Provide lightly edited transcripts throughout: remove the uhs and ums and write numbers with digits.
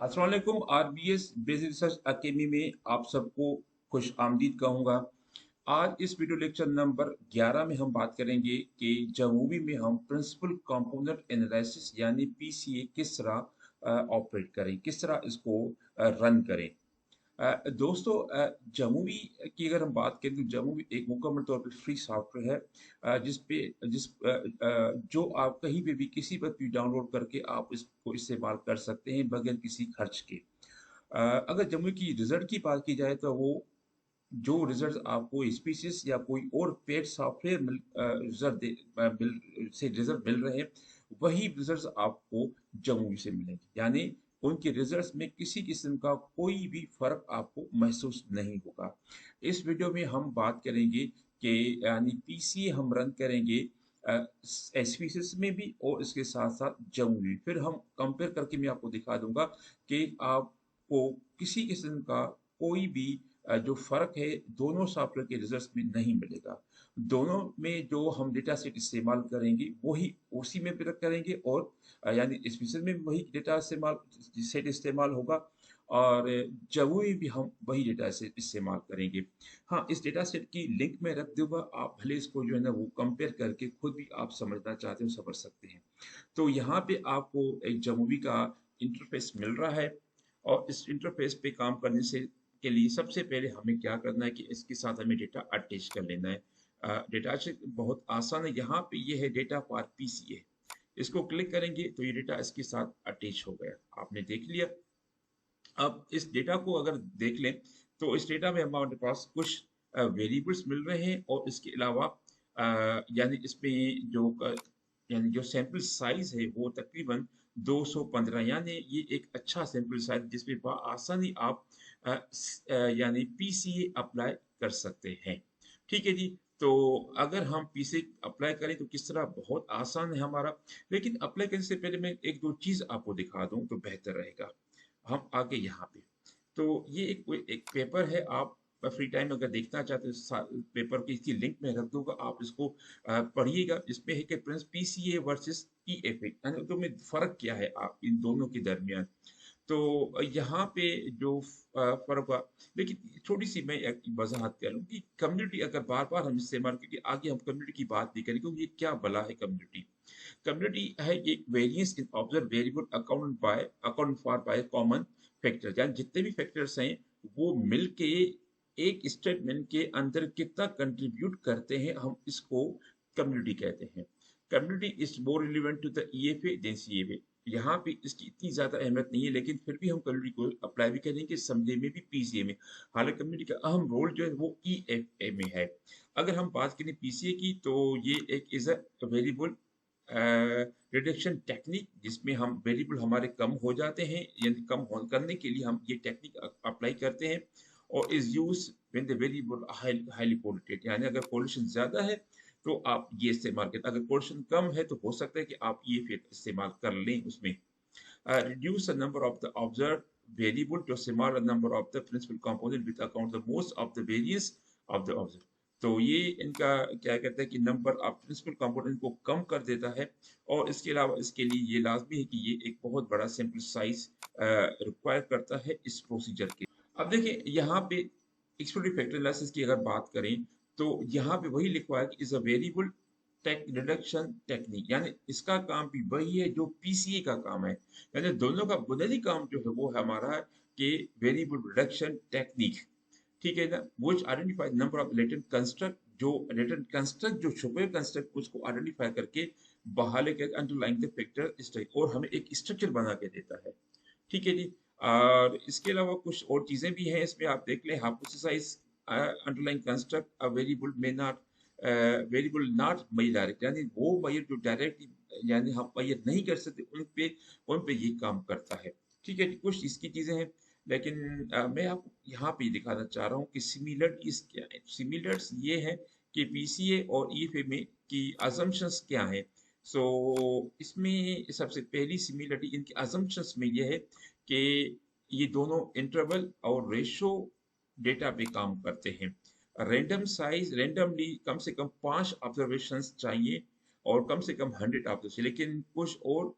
अस्सलाम वालेकुम। RBS basic research academy में आप सबको खुश आमदीद कहूँगा। आज इस वीडियो लेक्चर नंबर 11 में हम बात करेंगे कि जमूवी में हम प्रिंसिपल कंपोनेंट एनालिसिस यानी पीसीए किस तरह ऑपरेट करें, किस तरह इसको रन करें। दोस्तों, जमूवी की अगर हम बात करें तो जमूवी एक मुकम्मल तौर पर फ्री सॉफ्टवेयर है, जो आप कहीं पे भी किसी पर भी डाउनलोड करके आप इसको इस्तेमाल कर सकते हैं बगैर किसी खर्च के। अगर जम्मू की रिजल्ट की बात की जाए तो वो जो रिजल्ट आपको स्पीसीज या कोई और पेड सॉफ्टवेयर रिजल्ट मिल रहे हैं, वही रिजल्ट आपको जम्मू से मिलेंगे। यानी उनके रिजल्ट्स में किसी किस्म का कोई भी फर्क आपको महसूस नहीं होगा। इस वीडियो में हम बात करेंगे कि यानी पीसीए हम रन करेंगे एसपीसीएस में भी और इसके साथ साथ जम्मू में। फिर हम कंपेयर करके मैं आपको दिखा दूंगा कि आपको किसी किस्म का कोई भी जो फ़र्क है दोनों सॉफ्टवेयर के रिजल्ट्स में नहीं मिलेगा। दोनों में जो हम डेटा सेट इस्तेमाल करेंगे वही उसी में भी करेंगे, और यानी स्पेशल में वही डेटा इस्तेमाल सेट इस्तेमाल होगा, और जम्मू में भी हम वही डेटा सेट इस्तेमाल करेंगे। हाँ, इस डेटा सेट की लिंक मैं रख दूंगा, आप भले इसको जो है ना वो कंपेयर करके खुद भी आप समझना चाहते हो समझ सकते हैं। तो यहाँ पे आपको एक जमूवी का इंटरफेस मिल रहा है, और इस इंटरफेस पे काम करने से के लिए सबसे पहले हमें क्या करना है कि इसके साथ हमें डेटा अटैच कर लेना है। डेटा बहुत आसान है। यहाँ पे ये है डेटा फॉर पीसीए, इसको क्लिक करेंगे तो ये डेटा इसके साथ अटैच हो गया, आपने देख लिया। अब इस डेटा को अगर देख लें तो इस डेटा में हमारे पास कुछ वेरिएबल्स मिल रहे हैं, और इसके अलावा यानी इसमें यानी जो सैंपल साइज है वो तकरीबन 215, यानी ये एक अच्छा सैंपल साइज जिसमें आसानी आप यानी पीसीए अप्लाई कर सकते हैं। ठीक है जी। तो अगर हम पीसीए अप्लाई करें तो किस तरह, बहुत आसान है हमारा। लेकिन अप्लाई करने से पहले मैं एक दो चीज आपको दिखा दूं तो बेहतर रहेगा। हम आगे यहाँ पे, तो ये एक पेपर है। आप फ्री टाइम अगर देखना चाहते हो पेपर की इसकी लिंक में रख दूंगा, आप इसको पढ़िएगा। इसमें है कि पीसीए वर्सेस पीएफए यानी तो में फर्क क्या है आप इन दोनों के दरमियान। तो यहाँ पे जो फर्क हुआ, लेकिन छोटी सी मैं एक वजाहत करूँ कि कम्युनिटी अगर बार बार हम इस्तेमाल, क्योंकि आगे हम कम्युनिटी की बात नहीं करेंगे क्योंकि ये क्या भला है कम्युनिटी। कम्युनिटी है एक variance in observe variable account for by common factor, यानी जितने भी फैक्टर्स हैं वो मिलके एक स्टेटमेंट के अंदर कितना कंट्रीब्यूट करते हैं, हम इसको कम्युनिटी कहते हैं। Community is more relevant to the EFA than CFA. यहाँ पे इसकी इतनी ज्यादा अहमियत नहीं है, लेकिन फिर भी हम कम्युनिटी को अप्लाई भी करेंगे समझने में भी पीसीए में। हालांकि कम्युनिटी का अहम रोल जो है वो ईएफए में है। अगर हम बात करें पीसीए की तो ये एक is a variable reduction technique, जिसमें हम वेरिएबल हमारे कम हो जाते हैं, यानी करने के लिए हम ये टेक्निक अप्लाई करते हैं। और is use when the variable highly polluted, यानी अगर पोल्यूशन ज्यादा है तो आप ये इस्तेमाल करें, अगर पोल्यूशन कम है तो हो सकता है कि आप ये फिर इस्तेमाल कर लें उसमें। reduce the number of the observed variable to a smaller number of the principal component with account the most of the variance of the observed। तो ये इनका क्या कहते हैं कि नंबर ऑफ प्रिंसिपल कंपोनेंट को कम कर देता है, और इसके अलावा इसके लिए ये लाजमी है कि ये एक बहुत बड़ा सैंपल साइज रिक्वायर करता है इस प्रोसीजर के। अब देखिए यहाँ पे एक्सप्लोरेटरी फैक्टर एनालिसिस की अगर बात करें तो यहाँ पे वही लिखा है कि is a variable take reduction technique, यानी इसका काम भी वही है जो पीसीए का काम है। यानी दोनों का बुनियादी काम जो है वो है हमारा कि वेरिएबल रिडक्शन टेक्निक। ठीक है ना, which identify number of latent construct, जो latent construct जो छुपे construct उसको आइडेंटिफाई करके बाहर लेकर अंडरलाइंग द फैक्टर स्ट्रक्चर, और हमें एक स्ट्रक्चर बना के देता है। ठीक है जी। और इसके अलावा कुछ और चीजें भी हैं इसमें, आप देख लें। Hypothesize underlying construct a variable में not variable not measure direct, यानी वो मेजर जो डायरेक्ट यानी हम मेजर नहीं कर सकते उन पे ये काम करता है। ठीक है जी, कुछ इसकी चीजें हैं। लेकिन मैं आपको यहाँ पे दिखाना चाह रहा हूँ कि सिमिलरिटीज क्या है। सिमिलर्स ये है कि पीसीए और ईएफए में की असम्पशंस क्या है। सो इसमें सबसे पहली सिमिलरिटी इनकी असम्पशंस में ये है कि ये दोनों इंटरवल और रेशो डेटा पे काम करते हैं। रैंडम साइज रैंडमली कम से कम 5 ऑब्जर्वेशंस चाहिए, और कम से कम 100 ऑब्जर्वेशन। लेकिन कुछ और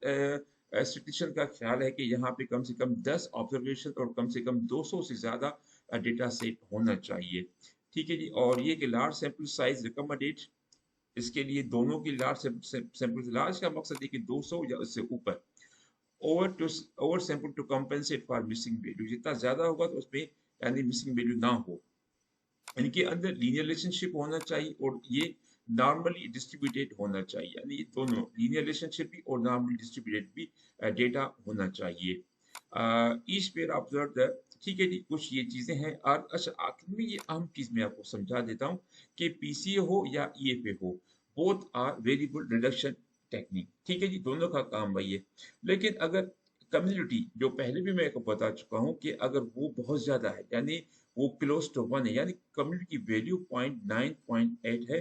स्टैटिस्टिशियन का ख्याल है कि यहाँ पे कम से कम 10 ऑब्जर्वेशन और कम से कम 200 से ज़्यादा डेटा सेट होना चाहिए। ठीक है जी, और ये कि लार्ज सैंपल साइज रिकमेंडेड, इसके लिए दोनों की लार्ज सैंपल, लार्ज का मकसद है कि 200 या उससे ऊपर। Over to over sample to compensate for missing value, जितना ज़्यादा होगा तो उसमें यानी मिसिंग वैल्यू ना हो। इनके अंदर लीनियर रिलेशनशिप होना चाहिए और ये नॉर्मली डिस्ट्रीब्यूटेड होना चाहिए, यानी ये दोनों लीनियर रिलेशनशिप भी और नॉर्मली डिस्ट्रीब्यूटेड भी डेटा होना चाहिए। ईच पेयर ऑब्जर्व द, ठीक है जी, कुछ ये चीजें हैं। और अच्छा, आखिर में ये अहम चीज मैं आपको समझा देता हूँ कि पीसीए हो या ईएफए हो, both are variable reduction technique. ठीक है जी, दोनों का काम वही है। लेकिन अगर कम्युनिटी, जो पहले भी मैं आपको बता चुका हूँ कि अगर वो बहुत ज्यादा है, यानी वो क्लोज टू 1 है, यानी कम्युनिटी की वैल्यू 0.9 0.8 है,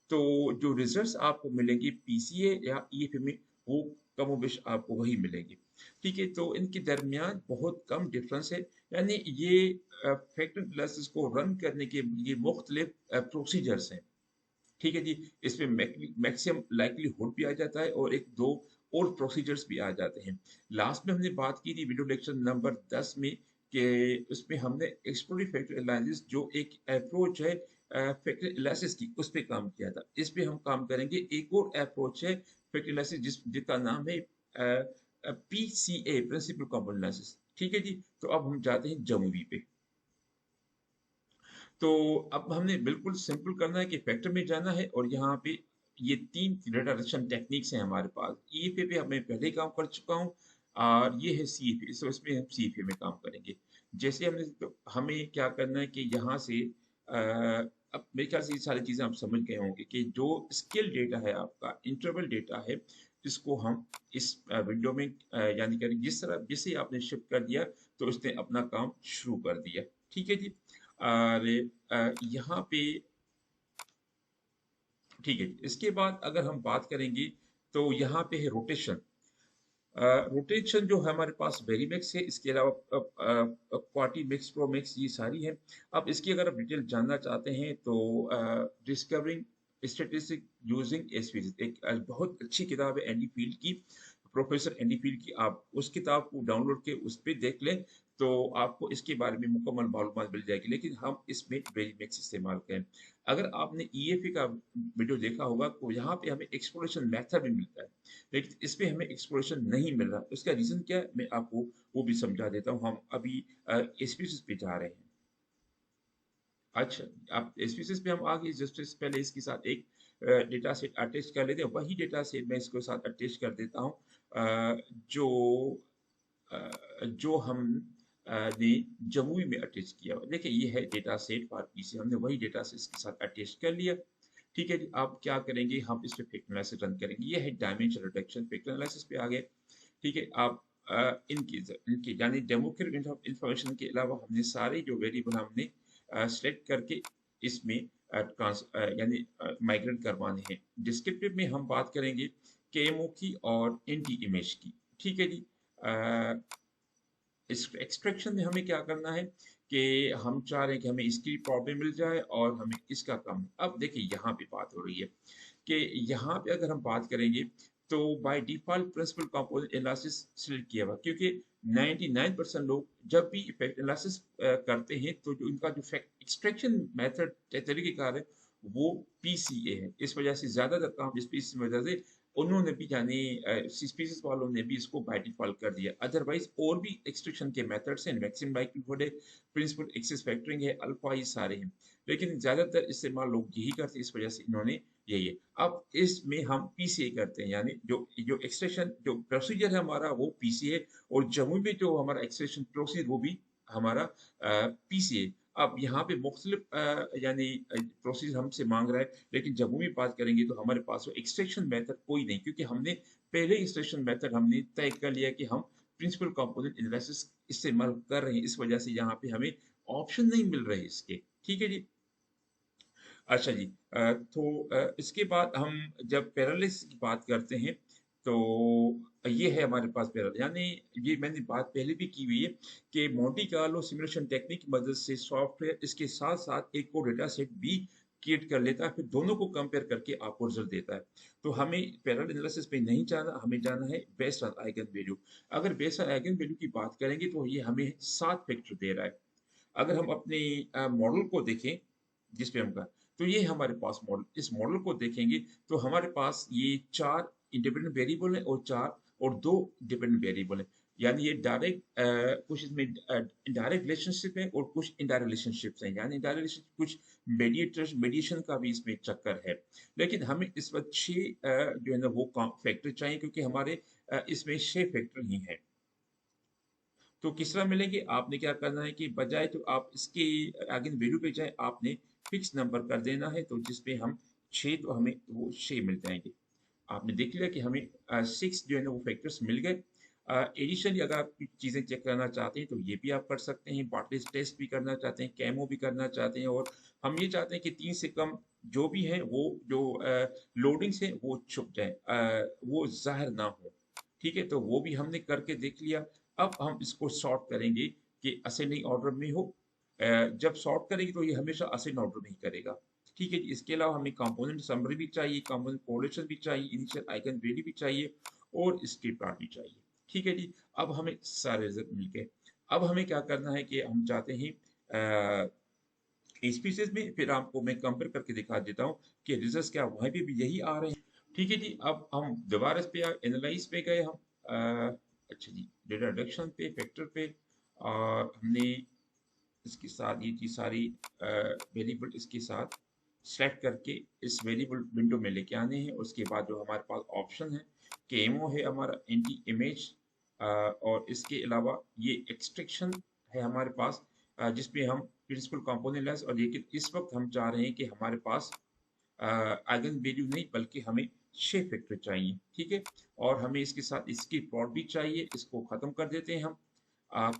तो जो रिजल्ट्स आपको मिलेंगे पीसीए या ईएफए में वो कमोबेश आपको वही मिलेंगे। ठीक है, तो इनके दरमियान बहुत कम डिफरेंस है। यानी ये फैक्टर एनालिसिस को रन करने के लिए मुख्तलिफ प्रोसीजर्स हैं। ठीक है जी, इसमें मैक्सिमम लाइक्लीहुड भी आ जाता है और एक दो और प्रोसीजर्स भी आ जाते हैं। लास्ट में हमने बात की थी वीडियो लेक्चर नंबर 10 में कि उसमें हमने एक्सप्लोरेटरी फैक्टर एनालिसिस जो एक अप्रोच है फैक्टर एनालिसिस की, उस पर काम किया था। इस पे हम काम करेंगे। एक और अप्रोच है फैक्टर एनालिसिस जिसका नाम है पीसीए, प्रिंसिपल कंपोनेंट एनालिसिस। ठीक है जी, तो अब हम जाते हैं जमूवी पे। तो अब हमने बिल्कुल सिंपल करना है कि फैक्टर में जाना है और यहाँ पे ये 3 डेटा रिडक्शन टेक्निक्स हैं हमारे पास। ईएफए पे हमें पहले काम कर चुका हूँ और ये है सीएफए, तो इसमें हम सीएफए में काम करेंगे। जैसे हमने, तो हमें क्या करना है कि यहाँ से अब मेरे ख्याल से ये सारी चीज़ें आप समझ गए होंगे कि जो स्केल डेटा है आपका, इंटरवल डेटा है, इसको हम इस विंडो में यानी कि जिस तरह जैसे आपने शिफ्ट कर दिया तो उसने अपना काम शुरू कर दिया। ठीक है जी, और यहाँ पे, ठीक है, इसके बाद अगर हम बात करेंगे तो यहाँ पे है रोटेशन। रोटेशन जो है हमारे पास वेरीमैक्स है, इसके अलावा क्वार्टीमैक्स, प्रोमैक्स, ये सारी है। अब इसकी अगर आप डिटेल जानना चाहते हैं तो डिस्कवरिंग स्टैटिस्टिक यूजिंग एसपीसीज, एक बहुत अच्छी किताब है एंडी फील्ड की, प्रोफेसर एंडी फील्ड की। आप उस किताब को डाउनलोड के उस पर देख लें तो आपको इसके बारे में मुकम्मल मालूमात मिल जाएगी। लेकिन हम इसमें वेरीमैक्स इस्तेमाल करें। अगर आपने ईएफए का वीडियो देखा होगा तो यहाँ पे हमें एक्सप्लोरेशन मेथड भी मिलता है, लेकिन इसमें हमें एक्सप्लोरेशन नहीं मिल रहा। उसका रीजन क्या है मैं आपको वो भी समझा देता हूँ। हम अभी स्पीसीज पे जा रहे हैं। अच्छा, आप स्पीसीज पे हम आगे, जस्ट पहले इसके साथ एक डेटा सेट अटैच कर लेते हैं। वही डेटा सेट मैं इसके साथ अटैच कर देता हूँ जो जो हम ने जमुई में अटैच किया हुआ। देखिए ये है डेटा सेट फॉर पीसी, हमने वही डेटा सेट इसके साथ अटैच कर लिया। ठीक है जी, आप क्या करेंगे, हम इस पे फैक्टर एनालिसिस रन करेंगे। ये है डायमेंशन रिडक्शन, फैक्टर एनालिसिस पे आ गए। ठीक है, आप इनकी इनकी यानी डेमोग्राफिक इंफॉर्मेशन के अलावा हमने सारे जो वेरिएबल हमने सेलेक्ट करके इसमें ट्रांस यानी माइग्रेट करवाने हैं। डिस्क्रिप्टिव में हम बात करेंगे केएमओ की और एनटी इमेज की। ठीक है जी, इस एक्सट्रैक्शन में हमें क्या करना है कि हम चाह रहे हैं कि हमें इसकी प्रॉब्लम मिल जाए और हमें इसका काम। अब देखिए यहाँ पे बात हो रही है कि यहाँ पे अगर हम बात करेंगे तो by default principal component analysis select किया हुआ, क्योंकि 99% लोग जब भी इफेक्ट एनालिसिस करते हैं तो जो इनका जो एक्सट्रैक्शन मेथड तरीकेकार है वो पीसीए है। इस वजह से ज्यादातर काम इस पीसी वजह से उन्होंने भी, यानी स्पीसीज वालों ने भी इसको बाय डिफॉल्ट कर दिया। अदरवाइज और भी एक्सट्रैक्शन के मेथड्स हैं, मैक्सिमम लाइक्लीहुड है, प्रिंसिपल एक्सेस फैक्टरिंग है, अल्फा, ये सारे हैं, लेकिन ज्यादातर इस्तेमाल लोग यही करते हैं। इस वजह से इन्होंने यही है। अब इसमें हम पीसीए करते हैं, यानी जो जो एक्सट्रैक्शन जो प्रोसीजर है हमारा वो पीसीए, और जम्मू में जो हमारा एक्सट्रैक्शन प्रोसीजर वो भी हमारा पीसीए। अब यहाँ पे मुख्तलिफ यानी प्रोसीजर हमसे मांग रहा है, लेकिन जब भी बात करेंगे तो हमारे पास वो एक्सट्रैक्शन मेथड कोई नहीं, क्योंकि हमने पहले एक्सट्रैक्शन मेथड हमने तय कर लिया कि हम प्रिंसिपल कंपोनेंट एनालिसिस इस्तेमाल कर रहे हैं। इस वजह से यहाँ पे हमें ऑप्शन नहीं मिल रहे इसके। ठीक है जी, अच्छा जी, तो इसके बाद हम जब पैरेलल्स की बात करते हैं तो ये है हमारे पास पैरेलल, यानी ये मैंने बात पहले भी की हुई है कि मोंटी कार्लो सिमुलेशन टेक्निक की मदद से सॉफ्टवेयर इसके साथ साथ एक और डेटा सेट भी क्रिएट कर लेता है, फिर दोनों को कंपेयर करके आपको रिजल्ट देता है। तो हमें पैरेलल एनालिसिस पे नहीं जाना, हमें जाना है बेस्ड ऑन आइगन वैल्यू। अगर बेस्ड ऑन आइगन वैल्यू की बात करेंगे तो ये हमें 7 फैक्टर दे रहा है। अगर हम अपने मॉडल को देखें जिस पे हम का, तो ये हमारे पास मॉडल, इस मॉडल को देखेंगे तो हमारे पास ये 4 इंडिपेंडेंट वेरिएबल है और 4 और 2 डिपेंडेंट वेरिएबल है। यानी ये डायरेक्ट कुछ इसमें डायरेक्ट रिलेशनशिप है और कुछ इनडायरेक्ट रिलेशनशिप्स हैं, यानी डायरेक्ट रिलेशनशिप कुछ मेडिएटर्स मेडिएशन का भी इसमें चक्कर है। लेकिन हमें इस वक्त 6 जो है ना वो फैक्टर चाहिए, क्योंकि हमारे इसमें 6 फैक्टर ही हैं। तो किस तरह मिलेंगे, आपने क्या करना है कि बजाय तो आप इसके आगे वैल्यू पे जाए, आपने फिक्स नंबर कर देना है, तो जिसपे हम 6, तो हमें वो 6 मिल जाएंगे। आपने देख लिया कि हमें 6 जो है ना वो फैक्टर्स मिल गए। एडिशनली अगर आप कुछ चीज़ें चेक करना चाहते हैं तो ये भी आप कर सकते हैं, बार्टलेज टेस्ट भी करना चाहते हैं, कैमो भी करना चाहते हैं, और हम ये चाहते हैं कि 3 से कम जो भी है वो जो लोडिंग्स है वो छुप जाए, वो जाहिर ना हो। ठीक है, तो वो भी हमने करके देख लिया। अब हम इसको सॉर्ट करेंगे कि असेंडिंग ऑर्डर में हो। जब सॉर्ट करेंगे तो ये हमेशा असेंडिंग ऑर्डर में ही करेगा। ठीक है जी, इसके अलावा हमें कंपोनेंट समरी भी चाहिए, कंपोनेंट कोरिलेशन भी चाहिए, इनिशियल आइगन वैल्यू भी चाहिए और स्क्रिप्ट प्लॉट भी चाहिए। ठीक है जी, अब हमें सारे रिजल्ट मिल गए। अब हमें क्या करना है कि हम चाहते हैं स्पीसीज में, फिर आपको मैं कंपेयर करके दिखा देता हूँ कि रिजल्ट क्या वहीं पे भी यही आ रहे हैं। ठीक है जी, अब हम दोबारा इस पे एनालाइज पे गए हम। अच्छा जी, डेटा रिडक्शन पे, फैक्टर पे, और हमने इसके साथ ये चीज सारी वेरिएबल इसके साथ सेलेक्ट करके इस वेरिएबल विंडो में लेके आने हैं। उसके बाद जो हमारे पास ऑप्शन है, केमो है हमारा एंटी इमेज, और इसके अलावा ये एक्सट्रैक्शन है हमारे पास, जिसमें हम प्रिंसिपल कंपोनेंट लेस, और लेकिन इस वक्त हम चाह रहे हैं कि हमारे पास आइगन वैल्यू नहीं बल्कि हमें 6 फैक्टर चाहिए। ठीक है, और हमें इसके साथ इसकी प्लॉट भी चाहिए। इसको खत्म कर देते हैं हम,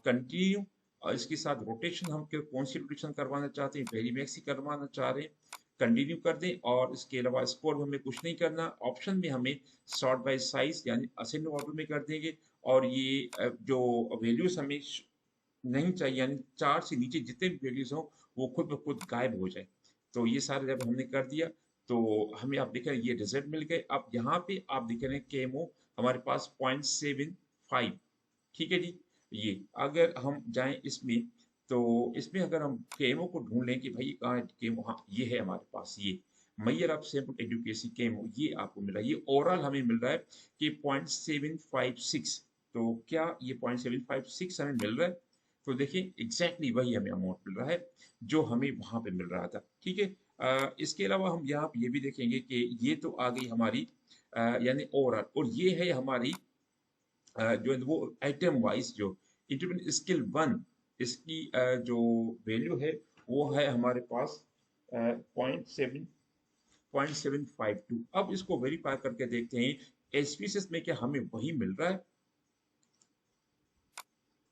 कंटिन्यू, और इसके साथ रोटेशन हम कौन सी रोटेशन करवाना चाहते हैं, वेरी मैक्स ही करवाना चाह रहे हैं, कंटिन्यू कर दें। और इसके अलावा स्कोर में हमें कुछ नहीं करना, ऑप्शन में हमें सॉर्ट बाय साइज यानी असेंडिंग ऑर्डर में कर देंगे। और ये जो वैल्यूज हमें नहीं चाहिए, यानी 4 से नीचे जितने भी वैल्यूज हों वो खुद ब खुद गायब हो जाए। तो ये सारे जब हमने कर दिया तो हमें आप देख रहे हैं ये रिजल्ट मिल गए। अब यहाँ पे आप देख रहे हैं केमो हमारे पास 0.75। ठीक है जी, ये अगर हम जाएं इसमें, तो इसमें अगर हम केमो को ढूंढ लें कि भाई कहाँ है केमो, हाँ ये है हमारे पास, ये Maihar of sample adequacy chemo, ये आपको मिल रहा है। ये ओवरऑल हमें मिल रहा है कि 0.756। तो क्या ये 0.756 हमें मिल रहा है? तो देखिए एग्जैक्टली वही हमें अमाउंट मिल रहा है जो हमें वहां पे मिल रहा था। ठीक है, इसके अलावा हम यहाँ पे ये भी देखेंगे कि ये तो आ गई हमारी यानी ओवरऑल, और ये है हमारी जो है वो आइटम वाइज जो इंटरमीडिएट स्किल 1, इसकी जो वैल्यू है वो है हमारे पास 0.752। अब इसको वेरीफाई करके देखते हैं एसपीसीएस में क्या हमें वही मिल रहा है।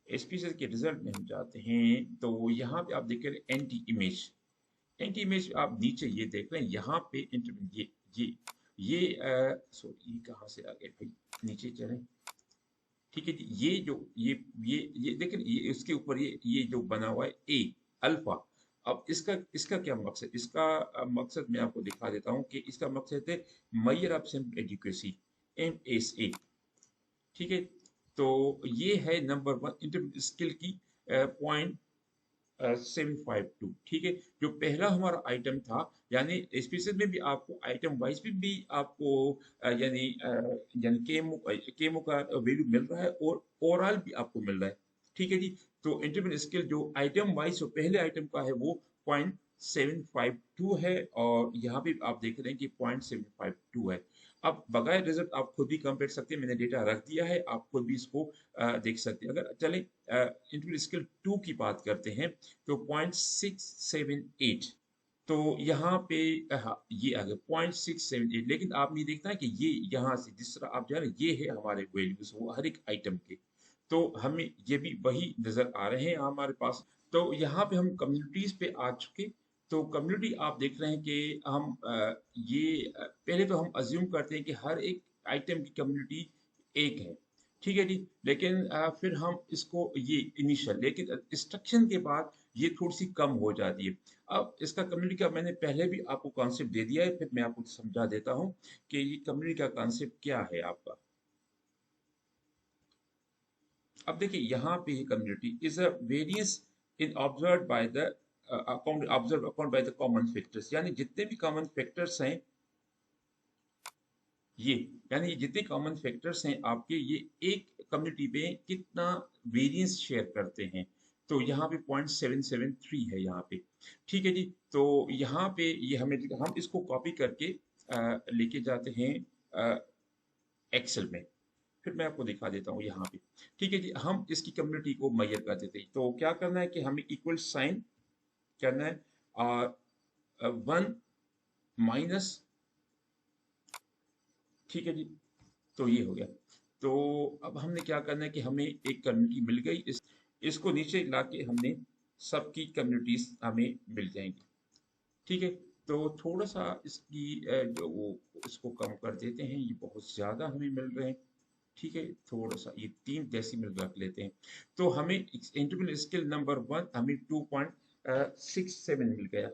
एसपीसीएस के रिजल्ट में हम जाते हैं तो यहाँ पे आप देख रहे हैं एंटी इमेज। एंटी इमेज आप नीचे ये देख रहे हैं, यहाँ पे इंटरमीडिएट ये सॉरी ये कहाँ से आ गए भाई, नीचे चले। ठीक है जी, ये जो ये देखिए, ये इसके ऊपर ये जो बना हुआ है ए अल्फा। अब इसका क्या मकसद, इसका मकसद मैं आपको दिखा देता हूँ कि इसका मकसद है मैयर ऑफ सिंपल एजुकेसी, MSA। ठीक है, तो ये है नंबर 1 इंटरमीडिएट स्किल की 0.752। ठीक है, जो पहला हमारा आइटम था, यानी स्पीसीज में भी आपको आइटम वाइज भी आपको यानी केमो का वैल्यू मिल रहा है और ओवरऑल भी आपको मिल रहा है। ठीक है जी, तो इंटरमीडिएट स्किल जो आइटम वाइज जो पहले आइटम का है वो 0.752 है, और यहाँ पे आप देख रहे हैं कि 0.752 है। अब बगैर रिजल्ट आप खुद भी कंपेयर सकते हैं, मैंने डेटा रख दिया है, आप खुद भी इसको देख सकते हैं। अगर चले इंटरमीडिएट स्किल 2 की बात करते हैं तो 0.678। तो यहाँ पे हाँ ये आ गया 0.678, लेकिन आप नहीं देखना है कि ये यहाँ से जिस तरह आप जा रहे हैं ये है हमारे वैल्यूज वो हर एक आइटम के, तो हमें ये भी वही नजर आ रहे हैं हमारे पास। तो यहाँ पे हम कम्युनिटीज पे आ चुके। तो कम्युनिटी आप देख रहे हैं कि हम पहले तो हम अज्यूम करते हैं कि हर एक आइटम की कम्युनिटी एक है। ठीक है जी, लेकिन फिर हम इसको ये इनिशियल, लेकिन इंस्ट्रक्शन के बाद ये थोड़ी सी कम हो जाती है। अब इसका कम्युनिटी का मैंने पहले भी आपको कॉन्सेप्ट दे दिया है, फिर मैं आपको समझा देता हूँ कि ये कम्युनिटी का कॉन्सेप्ट क्या है आपका। अब देखिए यहाँ पे community is a variance in observe by the account observe account by the common factors, यानी जितने भी कॉमन फैक्टर्स हैं ये, यानी ये जितने कॉमन फैक्टर्स हैं आपके, ये एक कम्युनिटी में कितना वेरिएंस शेयर करते हैं। तो यहाँ पे 0.773 है यहाँ पे। ठीक है जी। तो यहाँ पे ये हम इसको कॉपी करके लेके जाते हैं एक्सेल में। फिर मैं आपको दिखा देता हूँ यहाँ पे। ठीक है जी, हम इसकी कम्युनिटी को मेजर कर देते हैं। तो क्या करना है कि हमें इक्वल साइन करना है, और 1 - ठीक है जी। तो ये हो गया। तो अब हमने क्या करना है कि हमें एक कम्युनिटी मिल गई, इसको नीचे लाके हमने सबकी कम्युनिटीज हमें मिल जाएंगी। ठीक है। तो थोड़ा सा इसकी जो वो इसको कम कर देते हैं, ये बहुत ज्यादा हमें मिल रहे हैं। ठीक है, थोड़ा सा ये 3 डेसिमल रख लेते हैं। तो हमें इंटरवल स्केल नंबर 1 हमें 2.67 मिल गया,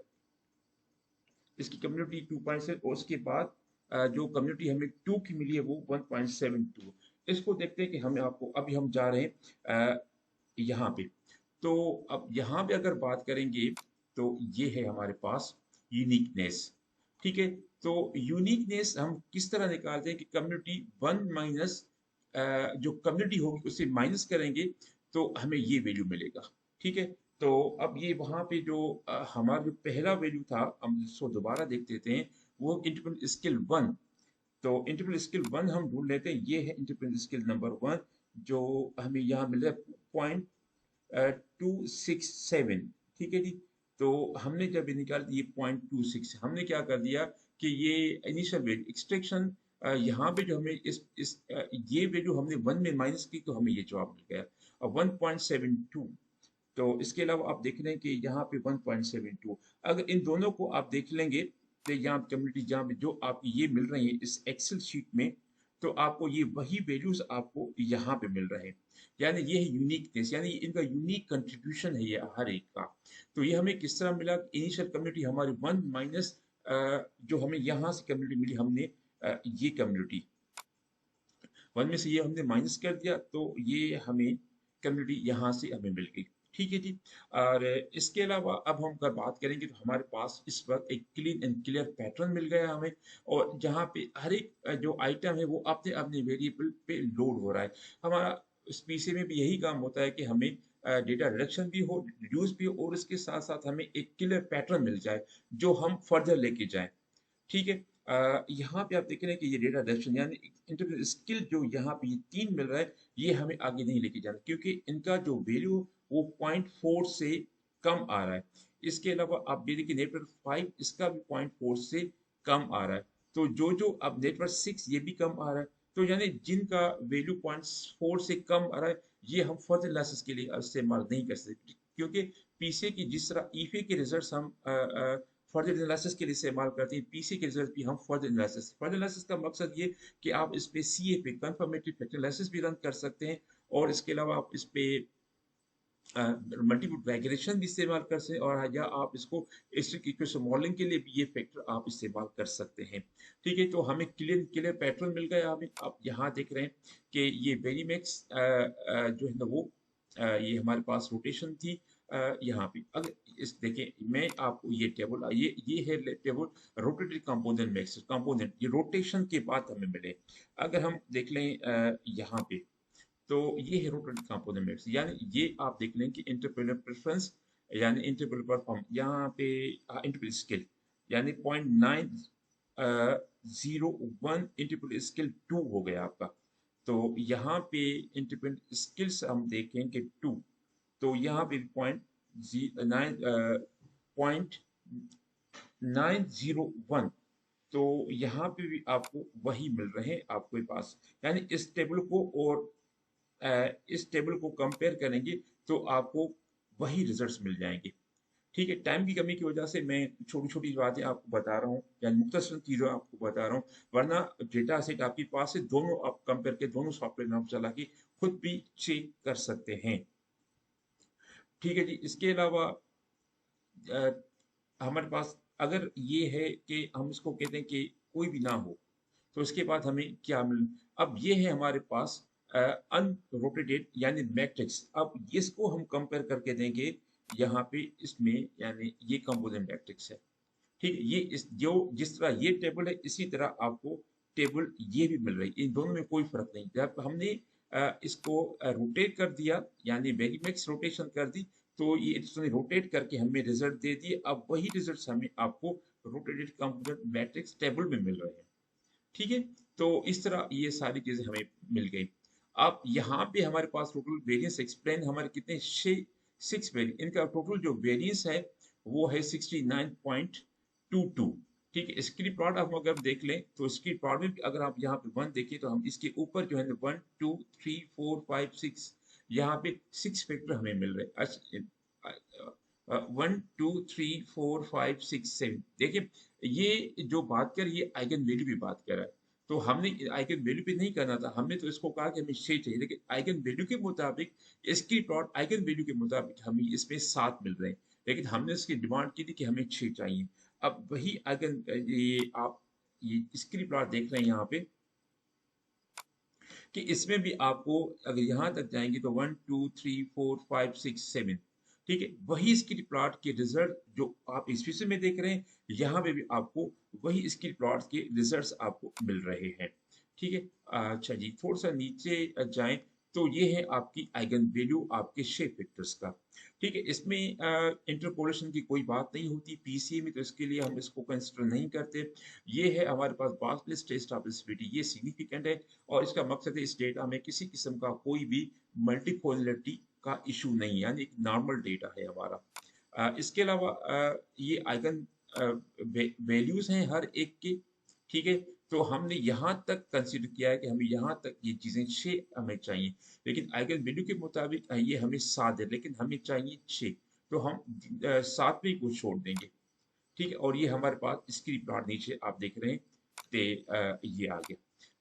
इसकी कम्युनिटी 2.6, और उसके बाद जो कम्युनिटी हमें 2 की मिली है वो 1.72। इसको देखते हैं कि हमें आपको, अभी हम जा रहे हैं यहाँ पे। तो अब यहाँ पे अगर बात करेंगे तो ये है हमारे पास यूनिकनेस। ठीक है। तो यूनिकनेस हम किस तरह निकालते हैं कि कम्युनिटी 1 माइनस जो कम्युनिटी होगी उससे माइनस करेंगे तो हमें ये वैल्यू मिलेगा। ठीक है। तो अब ये वहां पे जो हमारा जो पहला वैल्यू था, हम इसको दोबारा देख लेते हैं। वो इंटरवल स्केल 1। तो इंटरवल स्केल 1 हम ढूंढ लेते हैं, ये है इंटरवल स्केल नंबर 1, जो हमें यहाँ मिल रहा है 0.267। ठीक है जी। तो हमने जब ये निकाल दिए 0.26, हमने क्या कर दिया कि ये इनिशियल वैल्यू एक्सट्रैक्शन, यहाँ पे जो हमें ये वैल्यू हमने 1 में माइनस की तो हमें ये जवाब मिल गया, और 1.72। तो इसके अलावा आप देख रहे हैं कि यहाँ पे 1.72, अगर इन दोनों को आप देख लेंगे तो यहाँ कम्युनिटी जहाँ पे जो आपकी ये मिल रही है इस एक्सेल शीट में, तो आपको ये वही वैल्यूज आपको यहाँ पे मिल रहे हैं। यानी ये है यूनिकनेस, यानी इनका यूनिक कंट्रीब्यूशन है ये हर एक का। तो ये हमें किस तरह मिला, इनिशियल कम्युनिटी हमारी 1 माइनस जो हमें यहाँ से कम्युनिटी मिली, हमने ये कम्युनिटी 1 में से ये हमने माइनस कर दिया, तो ये हमें कम्युनिटी यहाँ से हमें मिल गई। ठीक है जी। और इसके अलावा अब हम अगर बात करेंगे तो हमारे पास इस वक्त एक क्लीन एंड क्लियर पैटर्न मिल गया हमें, और जहाँ पे हर एक जो आइटम है वो अपने अपने वेरिएबल पे लोड हो रहा है। हमारा इस पीसी में भी यही काम होता है कि हमें डेटा रिडक्शन भी हो, रिड्यूस भी हो, और इसके साथ साथ हमें एक क्लियर पैटर्न मिल जाए जो हम फर्दर लेके जाएं। ठीक है। यहाँ पे आप देख रहे हैं कि ये डेटा रिडक्शन यानी इंटरनल स्किल जो यहाँ पे ये 3 मिल रहा है, ये हमें आगे नहीं लेके जाना, क्योंकि इनका जो वैल्यू वो 0.4 से कम आ रहा है। इसके अलावा आप ये देखिए नेटवर्क 5 इसका भी 0.4 से कम आ रहा है। तो जो जो अब नेटवर्क 6 ये भी कम आ रहा है। तो यानी जिनका वैल्यू 0.4 से कम आ रहा है, ये हम फर्दर एनालिसिस के लिए इस्तेमाल नहीं कर सकते, क्योंकि पीसीए की जिस तरह ईफे के रिजल्ट्स हम फर्दर एनालिसिस के लिए इस्तेमाल करते हैं, पीसी के रिजल्ट भी हम फर्दर एनालिसिस का मकसद ये कि आप इस पे सीए पे कंफर्मेटरी फैक्टर एनालिसिस भी रन कर सकते हैं, और इसके अलावा आप इस पे मल्टीपल रेग्रेशन भी इस्तेमाल कर सकते हैं, और या आप इसको स्टैटिस्टिक इक्वेशन मॉडलिंग के लिए भी ये फैक्टर आप इस्तेमाल कर सकते हैं। ठीक है। तो हमें क्लियर क्लियर पैटर्न मिल गया। हमें आप यहाँ देख रहे हैं कि ये वेरीमैक्स जो है ना वो ये हमारे पास रोटेशन थी यहाँ पे। अगर इस देखें, मैं आपको ये टेबल ये है table rotatory component max component, ये रोटेशन के बाद हमें मिले। अगर हम देख लें यहाँ पे, तो ये है रोटेटरी कंपोनेंट मैक्स, यानी ये आप देख लें कि इंटरपेलर प्रेफरेंस यानी इंटरपेलर परफॉर्म यहाँ पे इंटरपेलर स्किल यानी 0.901 इंटरपेलर स्किल 2 हो गया आपका। तो यहाँ पे इंटरपेलर स्किल्स हम देखेंगे 2, तो यहाँ पे पॉइंट 901। तो यहाँ पे भी आपको वही मिल रहे हैं आपके पास, यानी इस टेबल को और इस टेबल को कंपेयर करेंगे तो आपको वही रिजल्ट्स मिल जाएंगे। ठीक है। टाइम की कमी की वजह से मैं छोटी छोटी बातें आपको बता रहा हूँ, यानी मुख्तसर चीज़ें आपको बता रहा हूँ, वरना डेटा सेट आपके पास है, दोनों आप कंपेयर के दोनों सॉफ्टवेयर आप चला के खुद भी चेक कर सकते हैं। ठीक है जी। इसके अलावा हमारे पास अगर ये है कि हम इसको कहते हैं कि कोई भी ना हो, तो इसके बाद हमें क्या मिल, अब ये है हमारे पास अनरोटेटेड यानी मैट्रिक्स। अब इसको हम कंपेयर करके देंगे यहाँ पे इसमें, यानी ये कंपोजिट मैट्रिक्स है। ठीक है, ये इस जो जिस तरह ये टेबल है इसी तरह आपको टेबल ये भी मिल रही है, इन दोनों में कोई फर्क नहीं। जब हमने इसको रोटेट कर दिया यानी वेरीमैक्स रोटेशन कर दी, तो ये इसने रोटेट करके हमें रिजल्ट दे दिए। अब वही रिजल्ट हमें आपको रोटेटेड कंपोजिट मैट्रिक्स टेबल में मिल रहे हैं। ठीक है, तो इस तरह ये सारी चीजें हमें मिल गई। अब यहाँ पे हमारे पास टोटल वेरिएंस एक्सप्लेन हमारे कितने, 6 वेरिएंस, इनका टोटल जो वेरिएंस है वो है 69.22। ठीक है, इसकी प्लॉट हम अगर देख लें तो इसकी प्लॉट में अगर आप यहाँ पे 1 देखें तो हम इसके ऊपर जो है ना 1 2 3 4 5 6, यहाँ पे 6 फैक्टर हमें मिल रहे हैं। 1 2 3 4 5 6 7, देखिए ये जो बात कर, ये आइगन वैल्यू की बात कर रहा है। तो हमने आइगन वैल्यू पे नहीं करना था, हमने तो इसको कहा कि हमें 6 चाहिए, लेकिन आइगन वैल्यू के मुताबिक इसकी प्लॉट आइगन वैल्यू के मुताबिक हमें इसमें 7 मिल रहे हैं, लेकिन हमने इसकी डिमांड की थी कि हमें 6 चाहिए। अब वही आइगन, ये आप ये इसकी प्लॉट देख रहे हैं यहाँ पे कि इसमें भी आपको अगर यहाँ तक जाएंगे तो 1 2 3 4 5 6 7, ठीक है, वही इसकी प्लॉट के रिजल्ट जो आप इस विषय में देख रहे हैं, यहाँ पे भी आपको वही इसकी प्लॉट के रिजल्ट्स आपको मिल रहे हैं। ठीक है, अच्छा जी, थोड़ा सा नीचे जाएं तो ये है आपकी आइगन वैल्यू आपके शेप वेक्टर्स का। ठीक है, इसमें इंटरपोलेशन की कोई बात नहीं होती पीसीए में, तो इसके लिए हम इसको कंसिडर नहीं करते। ये है हमारे पास बार्कलेस टेस्ट ऑफ स्टेबिलिटी, ये सिग्निफिकेंट है और इसका मकसद है इस डेटा में किसी किस्म का कोई भी मल्टीपोलरिटी का इशू नहीं है, यानी एक नॉर्मल डेटा है हमारा। इसके अलावा ये आइगन वैल्यूज हैं हर एक के। ठीक है, तो हमने यहाँ तक कंसीडर किया है कि हमें यहाँ तक ये चीजें 6 हमें चाहिए, लेकिन आइगन वैल्यू के मुताबिक ये हमें 7 है, लेकिन हमें चाहिए 6, तो हम 7 को छोड़ देंगे। ठीक है, और ये हमारे पास इसकी प्लॉट नीचे आप देख रहे हैं ते ये आ गया।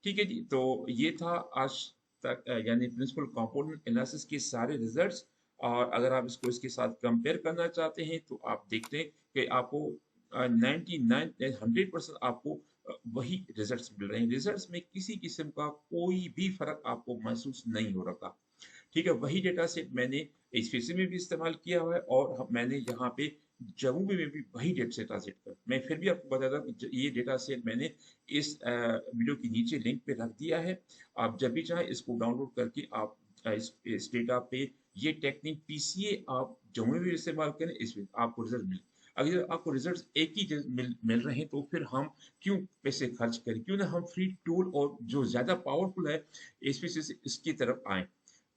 ठीक है जी, तो ये था आज तक यानी प्रिंसिपल कंपोनेंट एनालिसिस के सारे रिजल्ट्स। और अगर आप इसको इसके साथ कंपेयर करना चाहते हैं तो आप देखते हैं कि आपको 100% आपको वही रिजल्ट्स मिल रहे हैं। रिजल्ट्स में किसी किस्म का कोई भी फर्क आपको महसूस नहीं हो रहा। ठीक है, वही डेटा सेट मैंने इस फीसी में भी इस्तेमाल किया हुआ है और मैंने यहाँ पे जम्मू में भी वही डेटा सेट हासिल कर। मैं फिर भी आपको बताता हूँ कि ये डेटा सेट मैंने इस वीडियो के नीचे लिंक पे रख दिया है। आप जब भी चाहें इसको डाउनलोड करके आप इस डेटा पे ये टेक्निक पीसीए आप जम्मू में भी इस्तेमाल करें, इसमें आपको रिजल्ट मिले। अगर आपको रिजल्ट एक ही मिल रहे हैं तो फिर हम क्यों पैसे खर्च करें, क्यों ना हम फ्री टूल और जो ज्यादा पावरफुल है इसकी तरफ आए।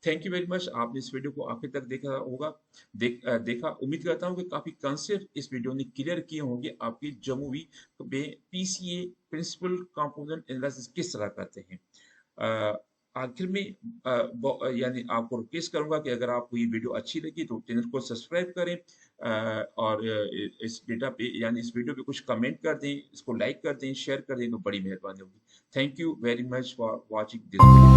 थैंक यू वेरी मच, आपने इस वीडियो को आखिर तक देखा होगा, देखा। उम्मीद करता हूँ कि काफी कंसेप्ट इस वीडियो ने क्लियर किए होंगे आपके जम्मूवी में पीसीए प्रिंसिपल कंपोनेंट एनालिसिस किस तरह करते हैं। आखिर में यानी आपको रिक्वेस्ट करूंगा कि अगर आपको ये वीडियो अच्छी लगी तो चैनल को सब्सक्राइब करें और इस डेटा पे यानी इस वीडियो पे कुछ कमेंट कर दें, इसको लाइक कर दें, शेयर कर दें, तो बड़ी मेहरबानी होगी। Thank you very much for watching this video.